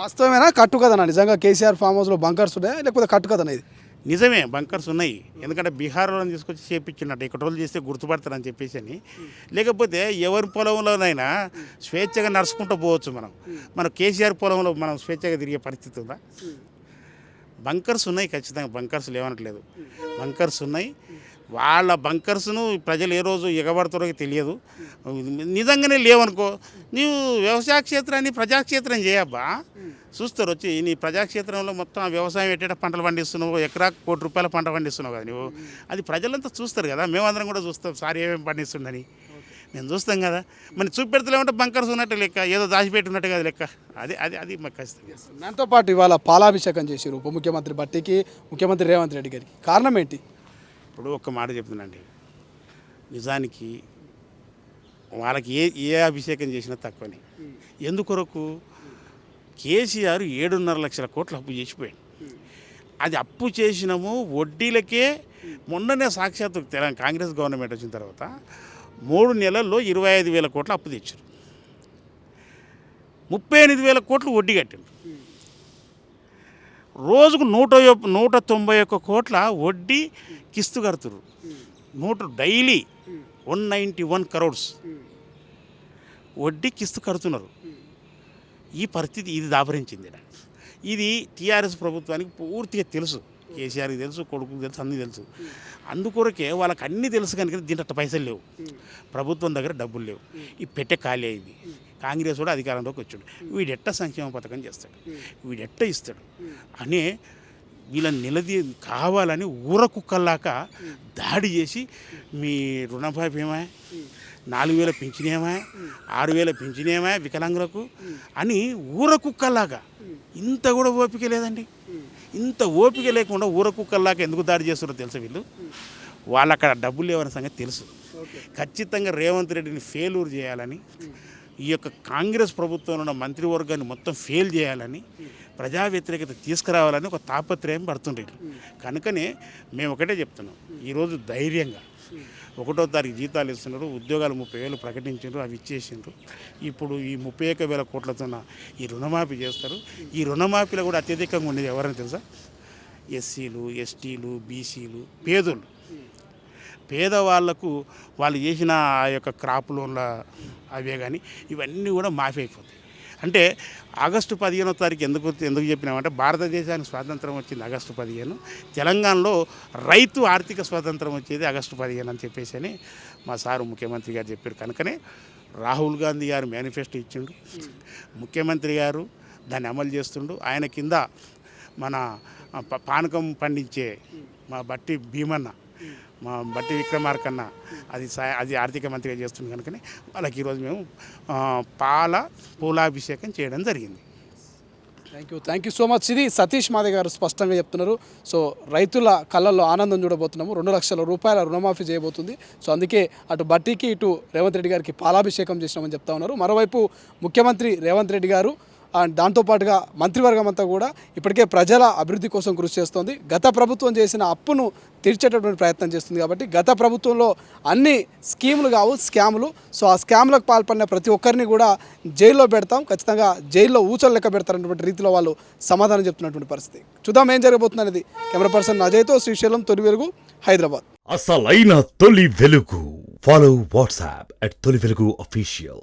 వాస్తవమేనా కట్టు కథనా నిజంగా కేసీఆర్ ఫామ్ హౌస్లో బంకర్స్ ఉన్నాయా లేకపోతే కట్టు కథనా ఇది? నిజమే, బంకర్స్ ఉన్నాయి. ఎందుకంటే బీహార్లో తీసుకొచ్చి చేపించినట్టు ఇక్కడ రోజులు చేస్తే గుర్తుపడతారని చెప్పేసి అని. లేకపోతే ఎవరి పొలంలోనైనా స్వేచ్ఛగా నడుచుకుంటూ పోవచ్చు. మన కేసీఆర్ పొలంలో మనం స్వేచ్ఛగా తిరిగే పరిస్థితి ఉందా? బంకర్స్ ఉన్నాయి, ఖచ్చితంగా బంకర్స్ లేవనట్లేదు. బంకర్స్ ఉన్నాయి. వాళ్ళ బంకర్స్ను ప్రజలు ఏ రోజు ఎగబడతారో తెలియదు. నిజంగానే లేవనుకో, నీవు వ్యవసాయ క్షేత్రాన్ని ప్రజాక్షేత్రం చేయబ్బా. చూస్తారు వచ్చి నీ ప్రజాక్షేత్రంలో మొత్తం వ్యవసాయం ఎట్టేట పంటలు పండిస్తున్నావు, ఎకరాకు ₹1,00,00,000 పంట పండిస్తున్నావు కదా నువ్వు. అది ప్రజలంతా చూస్తారు కదా, మేమందరం కూడా చూస్తాం సార్ ఏమేమి పండిస్తుందని. నేను చూస్తాం కదా, మరి చూపెడతలేమంటే బంకర్స్ ఉన్నట్టు లెక్క, ఏదో దాచిపెట్టున్నట్టు కదా లెక్క. అది అది అది మాకు ఖచ్చితంగా. దాంతో పాటు ఇవాళ పాలాభిషేకం చేశారు ఉప ముఖ్యమంత్రి భట్టికి, ముఖ్యమంత్రి రేవంత్ రెడ్డి గారికి. కారణం ఏంటి? ఇప్పుడు ఒక్క మాట చెప్తున్నాండి, నిజానికి వాళ్ళకి ఏ అభిషేకం చేసినా తక్కువని. ఎందుకొరకు? కేసీఆర్ 7.5 లక్షల కోట్లు అప్పు చేసిపోయాడు. అది అప్పు చేసినాము వడ్డీలకే. మొన్ననే సాక్షాత్తు కాంగ్రెస్ గవర్నమెంట్ వచ్చిన తర్వాత 3 నెలల్లో 25,000 కోట్లు అప్పు తెచ్చారు. 38,000 కోట్లు వడ్డీ కట్టారు. రోజుకు 191 కోట్ల వడ్డీ కిస్తు కడుతున్నారు. డైలీ 191 crores వడ్డీ కిస్తు కడుతున్నారు. ఈ పరిస్థితి ఇది దాపరించింది. ఇది టీఆర్ఎస్ ప్రభుత్వానికి పూర్తిగా తెలుసు. కేసీఆర్కి తెలుసు, కొడుకుకి తెలుసు, అన్నీ తెలుసు. అందుకొరకే వాళ్ళకి అన్నీ తెలుసు కనుక దీంట్లో పైసలు లేవు, ప్రభుత్వం దగ్గర డబ్బులు లేవు, ఈ పెట్టే ఖాళీ అయింది. కాంగ్రెస్ కూడా అధికారంలోకి వచ్చాడు, వీడెట్ట సంక్షేమ పథకం చేస్తాడు, వీడెట్ట ఇస్తాడు అనే వీళ్ళని నిలదీ కావాలని ఊర కుక్కల్లాగా దాడి చేసి మీ రుణమాఫీ ఏమా, 4,000 పింఛనేమా, 6,000 పింఛనేమా వికలాంగులకు అని ఊర కుక్కల్లాగా. ఇంత కూడా ఓపిక లేదండి. ఇంత ఓపిక లేకుండా ఊర కుక్కల్లాగా ఎందుకు దాడి చేస్తారో తెలుసు. వాళ్ళు అక్కడ డబ్బులు లేవనే సంగతి తెలుసు. ఖచ్చితంగా రేవంత్ రెడ్డిని ఫెయిల్యూర్ చేయాలని, ఈ యొక్క కాంగ్రెస్ ప్రభుత్వంలో ఉన్న మంత్రివర్గాన్ని మొత్తం ఫెయిల్ చేయాలని, ప్రజా వ్యతిరేకత తీసుకురావాలని ఒక తాపత్రయం పడుతుండే. కనుకనే మేము ఒకటే చెప్తున్నాం, ఈరోజు ధైర్యంగా 1వ తారీఖు జీతాలు ఇస్తున్నారు, ఉద్యోగాలు 30,000 ప్రకటించారు, అవి ఇచ్చేసిండ్రు. ఇప్పుడు ఈ 31,000 కోట్లతో ఈ రుణమాఫీ చేస్తారు. ఈ రుణమాఫీలో కూడా అత్యధికంగా ఉండేది ఎవరైనా తెలుసా? ఎస్సీలు, ఎస్టీలు, బీసీలు, పేదోళ్ళు. పేదవాళ్లకు వాళ్ళు చేసిన ఆ యొక్క క్రాప్ లోన్ల అవే కానీ ఇవన్నీ కూడా మాఫీ అయిపోతాయి. అంటే ఆగస్టు 15వ తారీఖు ఎందుకు చెప్పినామంటే, భారతదేశానికి స్వాతంత్రం వచ్చింది ఆగస్టు 15. తెలంగాణలో రైతు ఆర్థిక స్వాతంత్రం వచ్చేది ఆగస్టు 15 అని చెప్పేసి అని మా సారు ముఖ్యమంత్రి గారు చెప్పారు. కనుకనే రాహుల్ గాంధీ గారు మేనిఫెస్టో ఇచ్చిండు, ముఖ్యమంత్రి గారు దాన్ని అమలు చేస్తుండు. ఆయన కింద మన పానకం పండించే మా బట్టి భీమన్న, మా బట్టి విక్రమార్కన్న అది ఆర్థిక మంత్రిగా చేస్తుంది. కనుకనే వాళ్ళకి ఈరోజు మేము పూలాభిషేకం చేయడం జరిగింది. Thank you so much. ఇది సతీష్ మాదే గారు స్పష్టంగా చెప్తున్నారు. సో రైతుల కళ్ళల్లో ఆనందం చూడబోతున్నాము. 2 లక్షల రూపాయల రుణమాఫీ చేయబోతుంది. సో అందుకే అటు బట్టికి ఇటు రేవంత్ రెడ్డి గారికి పాలాభిషేకం చేసినామని చెప్తా ఉన్నారు. మరోవైపు ముఖ్యమంత్రి రేవంత్ రెడ్డి గారు దాంతోపాటుగా మంత్రివర్గం అంతా కూడా ఇప్పటికే ప్రజల అభివృద్ధి కోసం కృషి చేస్తోంది. గత ప్రభుత్వం చేసిన అప్పును తీర్చేటటువంటి ప్రయత్నం చేస్తుంది. కాబట్టి గత ప్రభుత్వంలో అన్ని స్కీములు కావు, స్కాములు. సో ఆ స్కామ్లకు పాల్పడిన ప్రతి ఒక్కరిని కూడా జైల్లో పెడతాం, ఖచ్చితంగా జైల్లో ఊచలు లెక్క పెడతారన్నటువంటి రీతిలో వాళ్ళు సమాధానం చెప్తున్నటువంటి పరిస్థితి. చూద్దాం ఏం జరగబోతుంది అనేది. కెమెరా పర్సన్ అజయ్తో శ్రీశైలం, తొలి వెలుగు, హైదరాబాద్. అసలైన తొలి వెలుగు. ఫాలో వాట్సాప్ @తొలి వెలుగు official.